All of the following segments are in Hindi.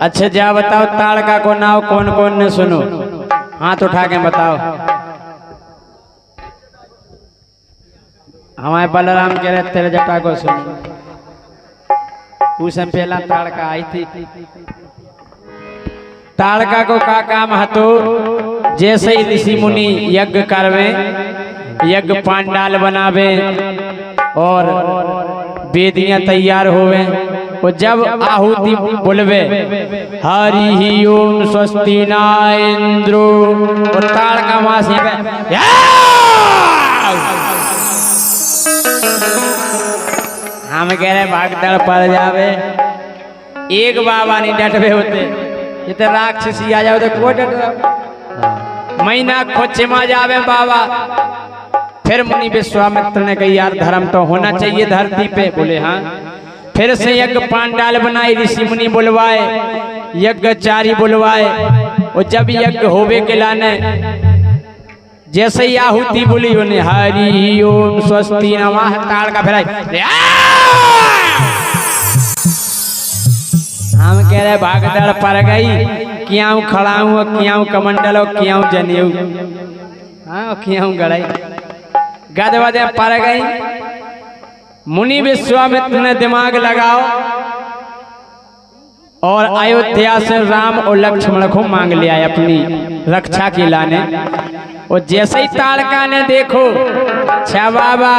अच्छा जा बताओ ताड़का को नाव कौन कौन ने सुनो, हाथ उठा के बताओ। हमारे बलराम कह रहे तेरे जटा को सुनो, उससे पहला ताड़का आई थी। ताड़का को का काम हतो, जैसे ही ऋषि मुनि यज्ञ करवे, यज्ञ पांडाल बनावे और वेदियां तैयार होवे, और जब आहुति बोलवे हरि ओम स्वस्ति न इंद्रो, और ताड़का मासी हम कह रहे भागदड़ पड़ जावे, एक बाबा नहीं डटवे होते, ये तो राक्षसी आ जाओ तो कोई डट महीना खोचे मा जावे बाबा। फिर मुनि विश्वामित्र ने कही यार धर्म तो होना चाहिए धरती पे, बोले हाँ। फिर से यज्ञ पांडाल बनाए, ऋषि मुनि बुलवाए, यज्ञचारी बुलवाए, और जब यज्ञ होवे के लाने जैसे ही आहुति बोली उन्हें हरि ओम स्वस्ति नमः, ताड़का फिराई। हम कह रहे भागदड़ पड़ गई, क्यों खड़ा हूँ, क्यों कमंडल हो, क्यों जनेऊ, हाँ क्यों गड़ाई, गदवदे पड़ गई। मुनि विश्वामित्र ने दिमाग लगाओ और अयोध्या से राम और लक्ष्मण को मांग लिया अपनी रक्षा के लाने। और जैसे ही ताड़का ने देखो छा बाबा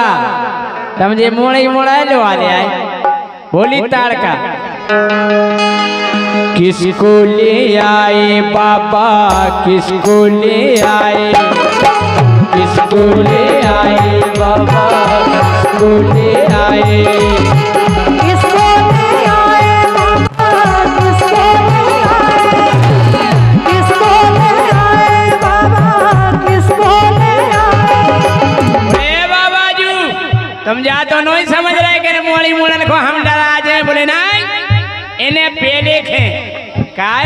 तमजे मोड़े मोड़ा लो आले आए, बोली ताड़का किसको ले आए बाबा, किसको ले आए, किसको ले आए बाबा, किसको ले आए, किसको ले आए बाबा, किसको ले आए, किसको ले आए बाबा, किसको ले आए। बाबा जू तुम जा तो नहीं समझ रहे कि मोड़ी मुड़न को हम डरा जाए, बोले नहीं इन्हें पे देखे काय,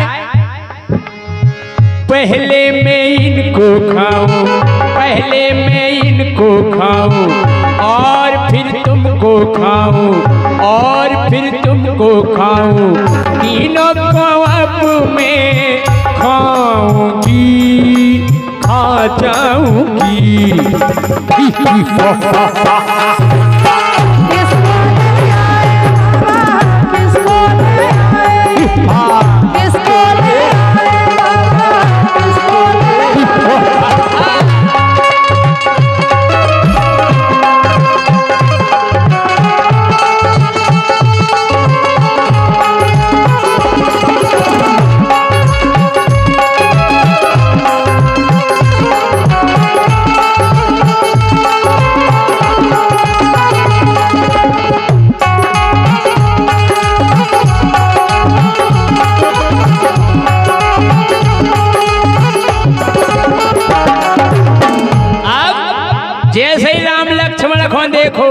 पहले मैं इनको खाऊं, पहले मैं इनको खाऊं, और फिर तुमको खाऊं, और फिर तुमको खाऊं, तीनों को अब मैं खाऊंगी, खा जाऊंगी। जैसे ही राम लक्ष्मण को देखो,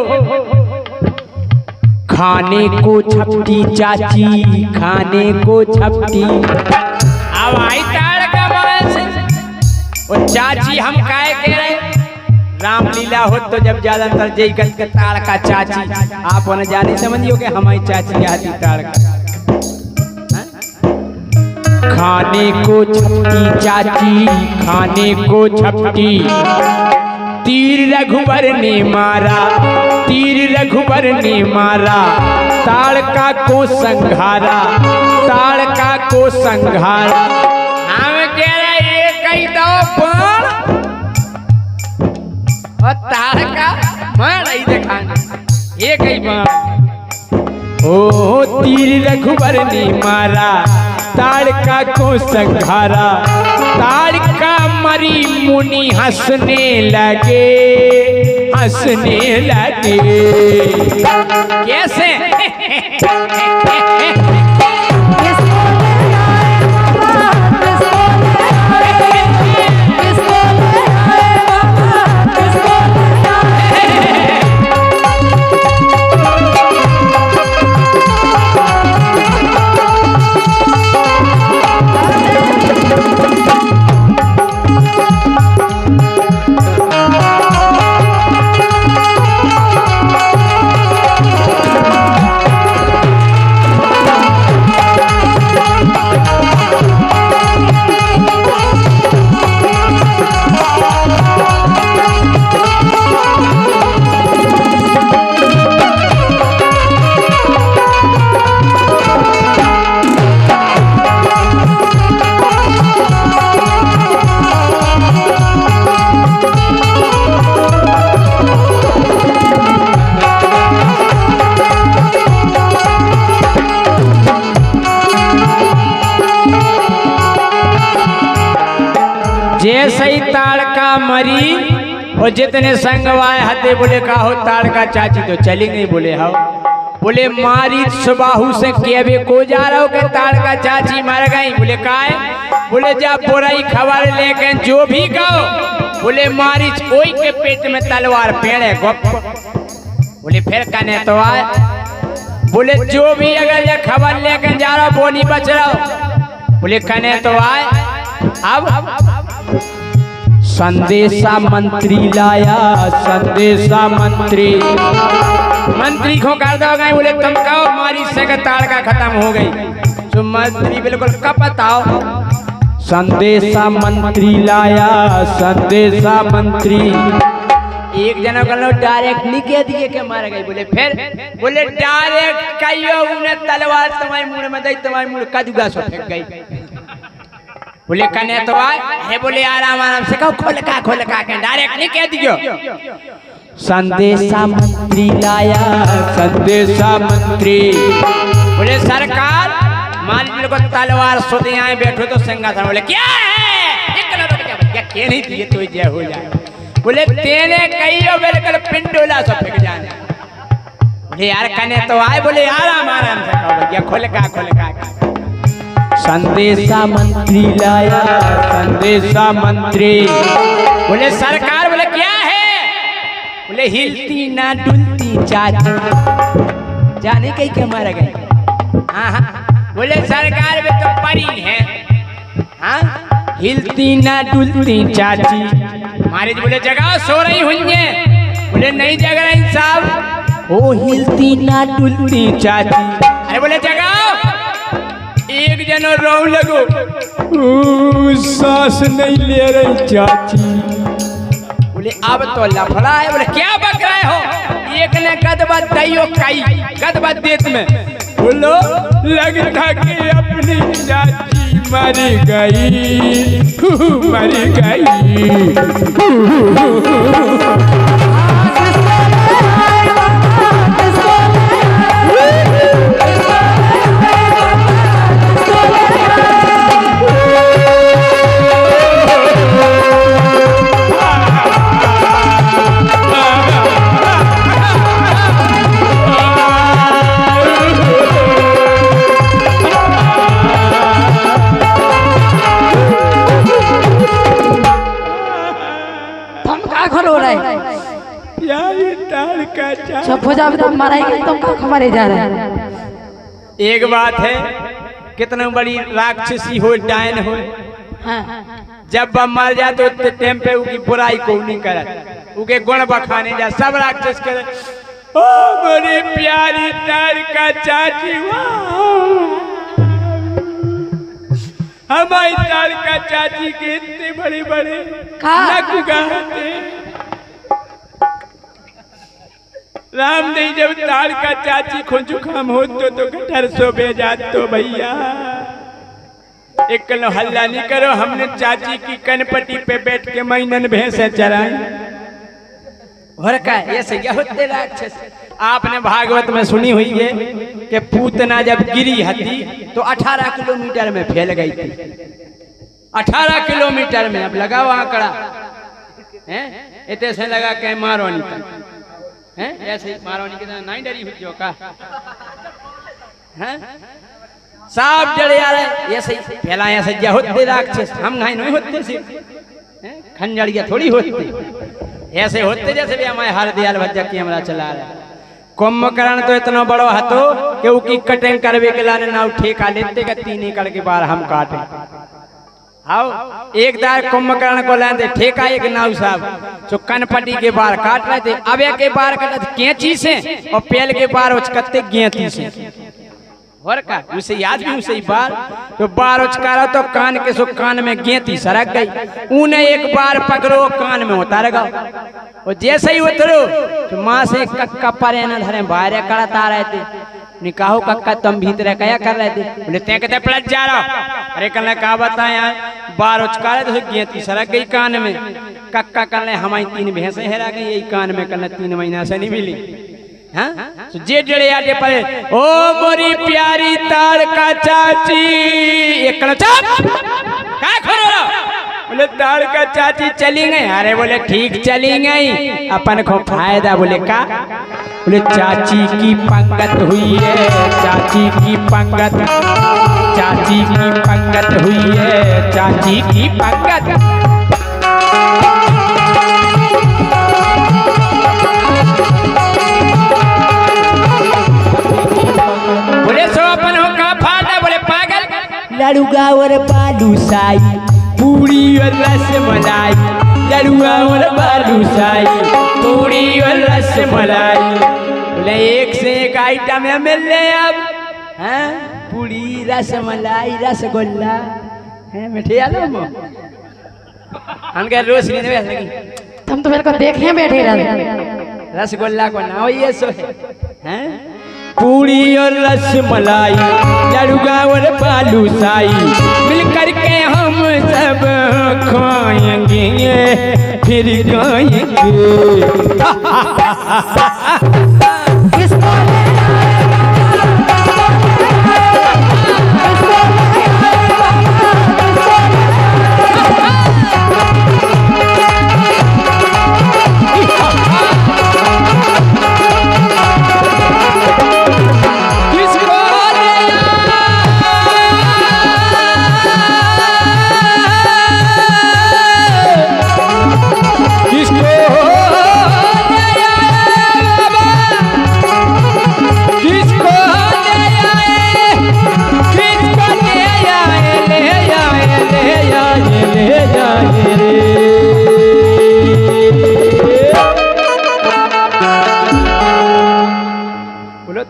खाने को छपटी चाची, खाने को छपटी। अब आई ताड़का से और चाची हम काहे कह रहे, रामलीला हो तो जब ज्यादातर जय करके ताड़का चाची, आप उन्हें जाने समझियो कि हमारी चाची आती ताड़का। खाने को छपटी चाची, खाने को छपटी, तीर रघुबर ने मारा, तीर रघुबर ने मारा, ताड़का को संघारा, ताड़का को संघारा। हम कह रहे ये कहीं दो बाण और ताड़का मार रही दिखाने, ये कहीं बाण। ओ तीर रघुबर ने मारा, ताड़का को संघारा, ताड़का मरी मुनि हंसने लगे, हंसने लगे। कैसे जैसे ही ताड़का मरी और जितने संगवाए हते बोले का हो ताड़का चाची तो चली गई। बोले हाँ। बोले मारी सुबाहू से केबे को जा रहा हो के ताड़का चाची मर गई। बोले काहे? बोले जा बुराई खबर लेके जो भी कहो। बोले मारी कोई के पेट में तलवार पेड़े गप। बोले फिर कने तो आए। बोले जो भी अगर ये खबर लेके जा रहा वो नहीं बच रहा। बोले कने तो आए। अब संदेशा मंत्री लाया, संदेशा मंत्री को कर दो गए। बोले तुम कहो मारी से ताड़का खत्म हो गई। तो मंत्री बिल्कुल कब बताओ। संदेशा मंत्री लाया, संदेशा मंत्री। एक जना कहो डायरेक्ट नहीं कह दिए के मार गई। बोले फिर? बोले डायरेक्ट कहियो उन्हें तलवार तुम्हारे मुंह में दई, तुम्हारे मुंह कदूगा सो फेंक गई। बोले कने तो आए है। बोले आराम आराम से कहो खोल का के डायरेक्ट नहीं कह दियो। संदेशा मंत्री लाया, संदेशा मंत्री। बोले सरकार मान लो तलवार सोते आए बैठो तो सिंहासन। बोले क्या है? क्या नहीं दिए तो जय हो जाए। बोले तेने कहियो बिल्कुल पिंडोला सो फेंक जाने। बोले यार कने तो आए। बोले आराम आराम से कहो भैया खोल का। संदेशा मंत्री लाया, संदेशा मंत्री। बोले सरकार। बोले क्या है? बोले हिलती ना डुलती चाची जाने कहीं के मारा गए। हाँ। बोले सरकार में तो परी है। हाँ। हिलती ना डुलती चाची मारे। बोले जगह सो रही हुई। बोले नहीं जग रही साहब। ओ हिलती ना डुलती चाची। अरे बोले जगह। एक जनो रो लगो सांस नहीं ले रही चाची। बोले अब तो लफड़ा है। बोले क्या बक रहे हो? एक ने गदबा दैयो कई गदबा देत में। बोलो लगता कि अपनी चाची मर गई, मर गई। सब हो जाए तो मारा ही तुम का खबरे जा रहे हैं। एक बात है कितना बड़ी राक्षसी हो डायन हो। हाँ। जब वह मर जाए तो उतने टाइम पे उनकी बुराई को नहीं करे, उनके गुण बखाने जा सब राक्षस करे। ओ बड़ी प्यारी ताड़का चाची, हमारी ताड़का चाची के इतने बड़े बड़े नख गाते। राम नहीं जब ताड़का चाची को जुकाम हो तो गटर सो भेजात तो भैया एक कलो हल्ला नहीं करो। हमने चाची की कनपट्टी पे बैठ के महीनन भैंसे चराई। और का ये सही होते राक्षस। आपने भागवत में सुनी हुई है कि पूतना जब गिरी हती तो 18 किलोमीटर में फैल गई थी। 18 किलोमीटर में। अब लगाओ आंकड़ा है इतने से लगा के मारो नहीं हैं ऐसे मारो नहीं कितना नहीं डरी हुई जो का हैं साफ जड़े आ रहे ये सही पहला ऐसे जा होते राक्षस। हम घाई नहीं होते सिर्फ खंजड़िया थोड़ी होती ऐसे होते जैसे भी हमारे हर दयाल भज्जा की हमारा चला रहा। कुंभकर्ण तो इतना बड़ो हतो कि उसकी कटिंग करवे के लाने ना ठेका लेते का 3 एकड़ के बार हम काटे। आओ एक दार कुंभकर्ण को लाते ठेका एक नाव साहब जो कनपट्टी के बार काट रहे थे। अब एक के बार कटत कैंची से और पेल के बार उचकते गेंती से। और का उसे याद भी उसे बार तो बार उचकारा तो कान के सो कान में गेंती सरक गई। उन्हें एक बार पकड़ो कान में उतार गो और जैसे ही उतरो तो माँ से कक्का परे न धरे बाहर करता रहे थे। निकाहो कक्का तुम भीतर क्या कर रहे थे? बोले ते कहते पलट जा रहा। अरे कल कहा बताया बार उचकारे तो गेंती सरक गई कान में। कक्का कल हमारी 3 भैंसे हेरा गई यही कान में। कल 3 महीना से नहीं मिली। हाँ तो जे जड़े आटे पड़े ओ मोरी प्यारी ताड़का चाची एक कल चुप क्या खड़ो बोले ताड़ का चाची चली गई। अरे बोले ठीक चली गई, अपन को फायदा। बोले का? बोले चाची की पंगत हुई है, चाची की पंगत, चाची की पंगत हुई है, चाची की पंगत। बोले सो अपन हो का फायदा? बोले पागल। लड़ुआ और बालूशाही, पूरी और रसमलाई, लड़ुआ और बालूशाही, पूरी और रसमलाई। बोले एक से एक आइटम है मिल रहे अब, हैं? पूरी, रसमलाई, रसगुल्ला, हैं? मिठिया लो मो हमके रोज नहीं देवे लगी। तुम तो मेरे को देखे बैठे रहते। रसगुल्ला को ना हो ये सो है, हैं? पूरी और रसमलाई, लड़ुआ और बालूशाही, मिलकर के हम सब खाएंगे फिर गाएंगे।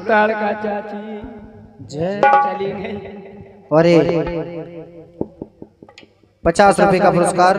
ताड़ का चाची जय चली गई। और 50 रुपए का पुरस्कार